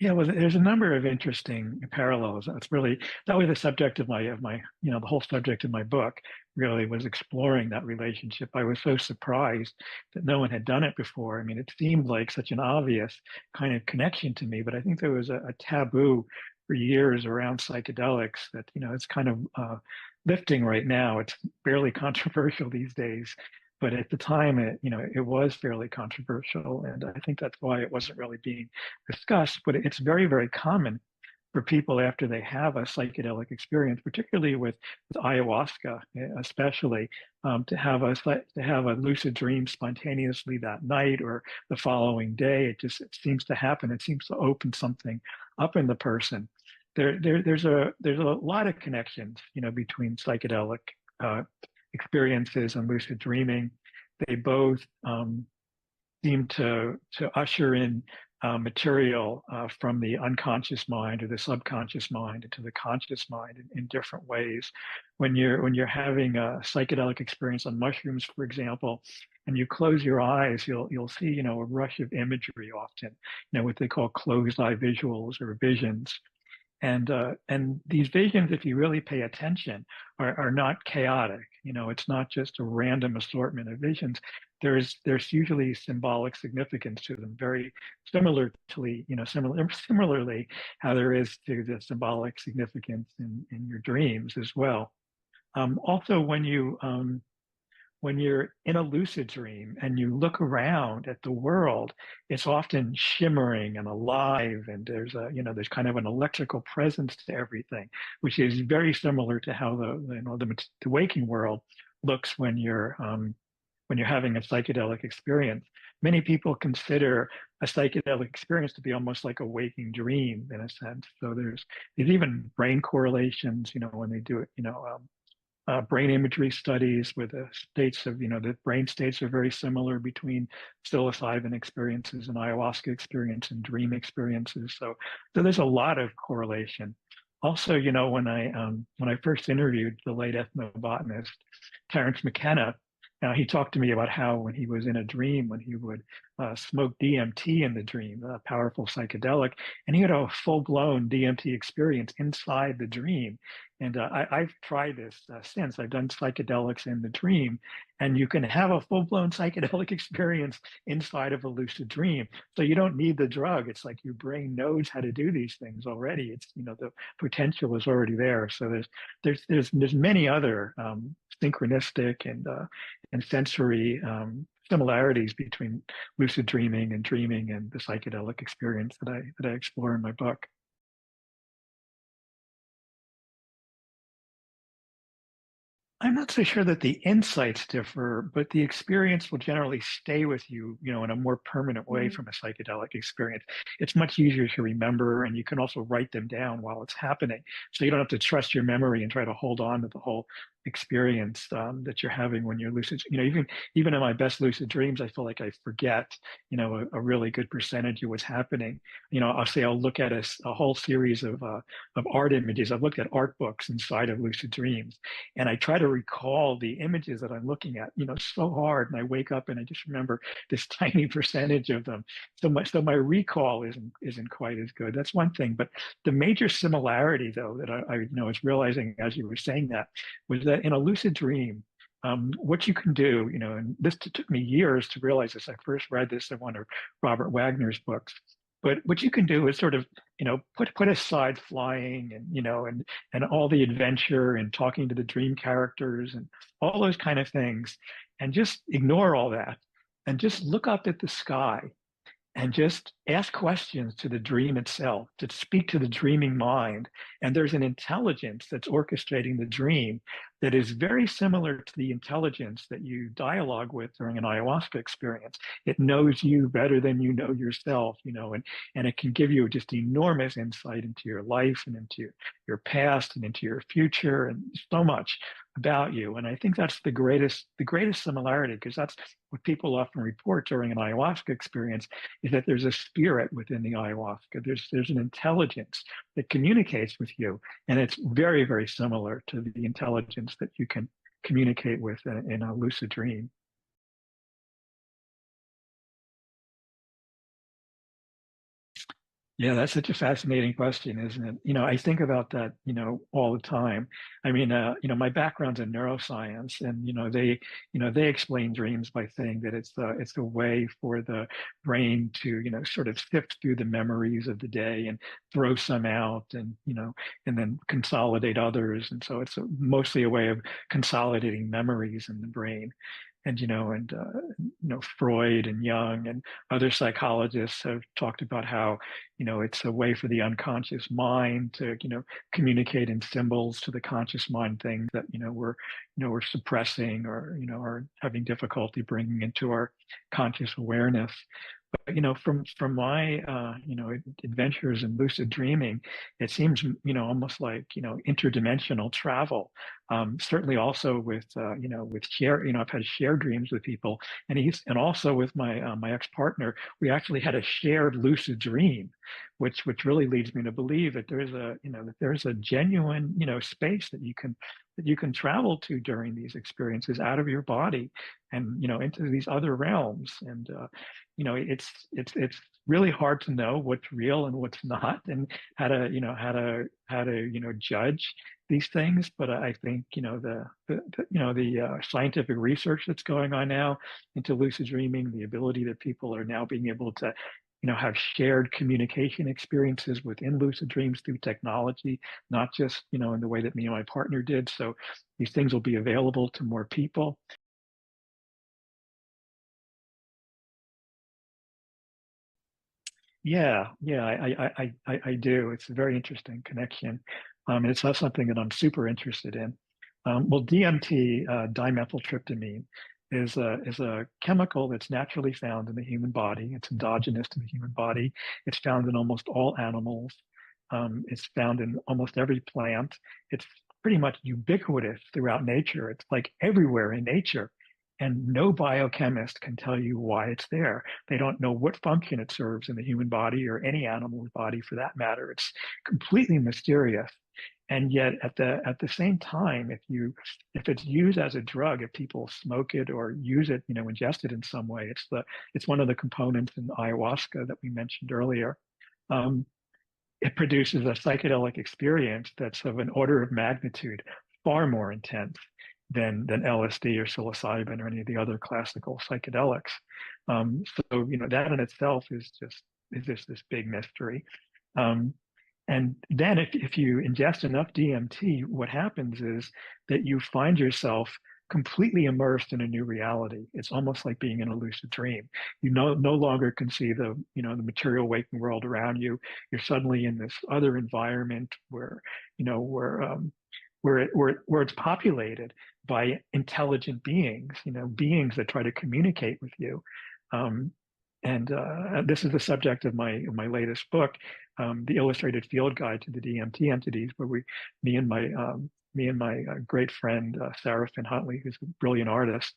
Yeah, well, there's a number of interesting parallels. That's really that was the subject of my the whole subject of my book really was exploring that relationship. I was so surprised that no one had done it before. I mean, it seemed like such an obvious kind of connection to me, but I think there was a taboo for years around psychedelics that, it's kind of lifting right now. It's barely controversial these days. But at the time, it was fairly controversial, and I think that's why it wasn't really being discussed, but it's very, very common for people after they have a psychedelic experience, particularly with ayahuasca, especially to have a lucid dream spontaneously that night or the following day. It seems to happen. It seems to open something up in the person. There's a lot of connections, between psychedelic uh, experiences and lucid dreaming. They both seem to usher in material from the unconscious mind or the subconscious mind into the conscious mind in different ways. When you're having a psychedelic experience on mushrooms, for example, and you close your eyes, you'll see, a rush of imagery often, what they call closed eye visuals or visions. And these visions, if you really pay attention, are not chaotic. It's not just a random assortment of visions. There's usually symbolic significance to them, very similarly how there is to the symbolic significance in your dreams as well. Also, when you're in a lucid dream and you look around at the world, it's often shimmering and alive, and there's kind of an electrical presence to everything, which is very similar to how the waking world looks when you're having a psychedelic experience. Many people consider a psychedelic experience to be almost like a waking dream in a sense. So there's even brain correlations, when they do it, brain imagery studies where the brain states are very similar between psilocybin experiences and ayahuasca experience and dream experiences. So there's a lot of correlation. Also, when I first interviewed the late ethnobotanist Terrence McKenna, he talked to me about how when he was in a dream, when he would smoke DMT in the dream, a powerful psychedelic, and he had a full-blown DMT experience inside the dream. And I've tried this since. I've done psychedelics in the dream, and you can have a full-blown psychedelic experience inside of a lucid dream. So you don't need the drug. It's like your brain knows how to do these things already. The potential is already there. So there's many other synchronistic and sensory similarities between lucid dreaming and the psychedelic experience that I explore in my book. I'm not so sure that the insights differ, but the experience will generally stay with you, in a more permanent way Mm. from a psychedelic experience. It's much easier to remember, and you can also write them down while it's happening. So you don't have to trust your memory and try to hold on to the whole experience that you're having when you're lucid. Even in my best lucid dreams, I feel like I forget, a really good percentage of what's happening. I'll look at a whole series of art images. I've looked at art books inside of lucid dreams, and I try to recall the images that I'm looking at, so hard. And I wake up and I just remember this tiny percentage of them. So my recall isn't quite as good. That's one thing. But the major similarity, though, that I was realizing as you were saying that was that in a lucid dream, what you can do, and this took me years to realize this. I first read this in one of Robert Wagner's books. But what you can do is sort of, put aside flying and all the adventure and talking to the dream characters and all those kind of things, and just ignore all that and just look up at the sky and just ask questions to the dream itself, to speak to the dreaming mind. And there's an intelligence that's orchestrating the dream that is very similar to the intelligence that you dialogue with during an ayahuasca experience. It knows you better than you know yourself, and it can give you just enormous insight into your life and into your past and into your future and so much about you. And I think that's the greatest similarity, because that's what people often report during an ayahuasca experience, is that there's a spirit within the ayahuasca. There's an intelligence that communicates with you, and it's very, very similar to the intelligence that you can communicate with in a lucid dream. Yeah, that's such a fascinating question, isn't it? I think about that, all the time. I mean, my background's in neuroscience, and they explain dreams by saying that it's the way for the brain to, sort of sift through the memories of the day and throw some out, and then consolidate others. And so it's mostly a way of consolidating memories in the brain. Freud and Jung and other psychologists have talked about how it's a way for the unconscious mind to, communicate in symbols to the conscious mind, things that, we're suppressing or, are having difficulty bringing into our conscious awareness. But, from my, adventures in lucid dreaming, it seems, almost like, interdimensional travel. Certainly also with share, I've had shared dreams with people, and also with my ex-partner, we actually had a shared lucid dream, which really leads me to believe that there's a genuine, space that you can travel to during these experiences out of your body and, into these other realms. And, it's really hard to know what's real and what's not, and how to judge these things. But I think the scientific research that's going on now into lucid dreaming, the ability that people are now being able to have shared communication experiences within lucid dreams through technology, not just in the way that me and my partner did. So these things will be available to more people. Yeah, I do. It's a very interesting connection. And it's not something that I'm super interested in. Well, DMT, dimethyltryptamine, is a chemical that's naturally found in the human body. It's endogenous to the human body. It's found in almost all animals. It's found in almost every plant. It's pretty much ubiquitous throughout nature. It's like everywhere in nature. And no biochemist can tell you why it's there. They don't know what function it serves in the human body or any animal's body for that matter. It's completely mysterious. And yet at the same time, if it's used as a drug, if people smoke it or use it, ingest it in some way, it's one of the components in ayahuasca that we mentioned earlier. Um, it produces a psychedelic experience that's of an order of magnitude far more intense than LSD or psilocybin or any of the other classical psychedelics. So that in itself is just this big mystery. Um, and then if you ingest enough DMT, what happens is that you find yourself completely immersed in a new reality. It's almost like being in a lucid dream. You no longer can see the material waking world around you. You're suddenly in this other environment where it's populated by intelligent beings, beings that try to communicate with you. Um, and this is the subject of my latest book, the Illustrated Field Guide to the DMT Entities, where me and my great friend Sarah Finn Huntley, who's a brilliant artist,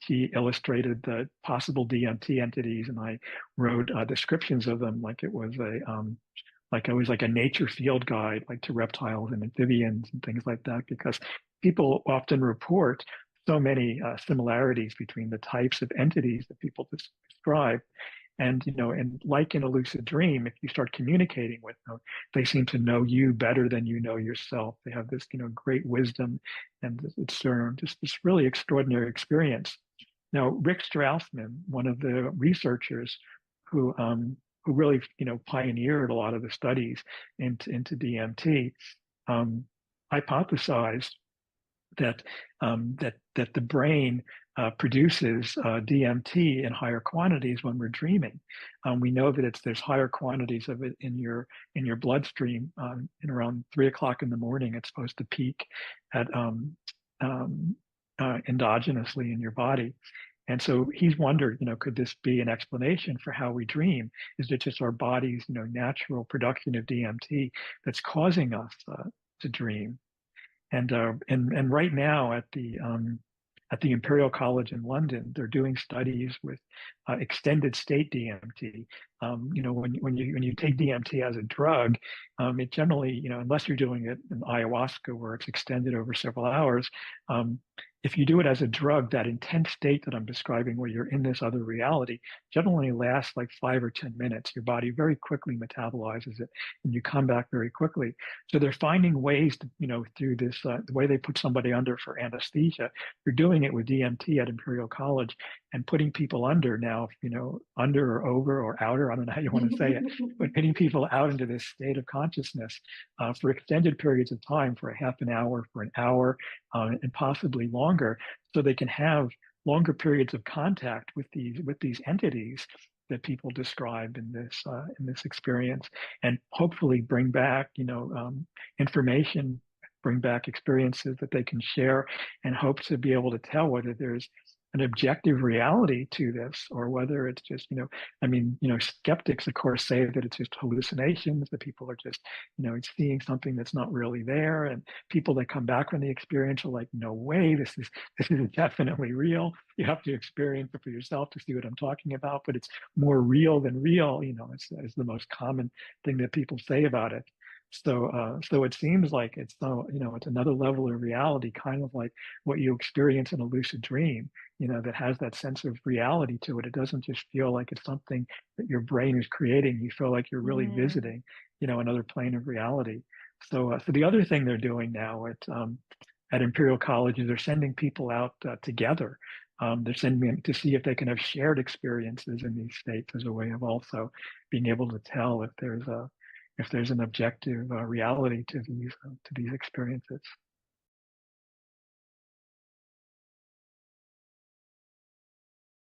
she illustrated the possible DMT entities, and I wrote descriptions of them like it was like a nature field guide, like to reptiles and amphibians and things like that, because people often report so many similarities between the types of entities that people describe. And like in a lucid dream, if you start communicating with them, they seem to know you better than you know yourself. They have this, great wisdom, and it's just this really extraordinary experience. Now, Rick Strassman, one of the researchers who really, pioneered a lot of the studies into DMT, um, hypothesized that the brain produces DMT in higher quantities when we're dreaming. We know that there's higher quantities of it in your bloodstream. In around 3 o'clock in the morning, it's supposed to peak at endogenously in your body. And so he's wondered, could this be an explanation for how we dream? Is it just our body's, natural production of DMT that's causing us to dream? And right now at the Imperial College in London, they're doing studies with extended state DMT, When you take DMT as a drug, it generally, unless you're doing it in ayahuasca where it's extended over several hours, um, if you do it as a drug, that intense state that I'm describing where you're in this other reality generally lasts like 5 or 10 minutes. Your body very quickly metabolizes it and you come back very quickly. So they're finding ways to, through this, the way they put somebody under for anesthesia, they're doing it with DMT at Imperial College and putting people under now, under or over or outer, I don't know how you want to say it, but putting people out into this state of consciousness for extended periods of time, for a half an hour, for an hour, and possibly longer, so they can have longer periods of contact with these entities that people describe in this experience, and hopefully bring back information, bring back experiences that they can share, and hope to be able to tell whether there's an objective reality to this or whether it's just skeptics of course say that it's just hallucinations, that people are just seeing something that's not really there, and people that come back from the experience are like, no way, this is definitely real. You have to experience it for yourself to see what I'm talking about, but it's more real than real, is the most common thing that people say about it. So it seems like it's another level of reality, kind of like what you experience in a lucid dream, that has that sense of reality to it. It doesn't just feel like it's something that your brain is creating. You feel like you're really visiting, another plane of reality. So the other thing they're doing now at Imperial College is they're sending people out together. They're sending them to see if they can have shared experiences in these states as a way of also being able to tell if there's an objective reality to these experiences.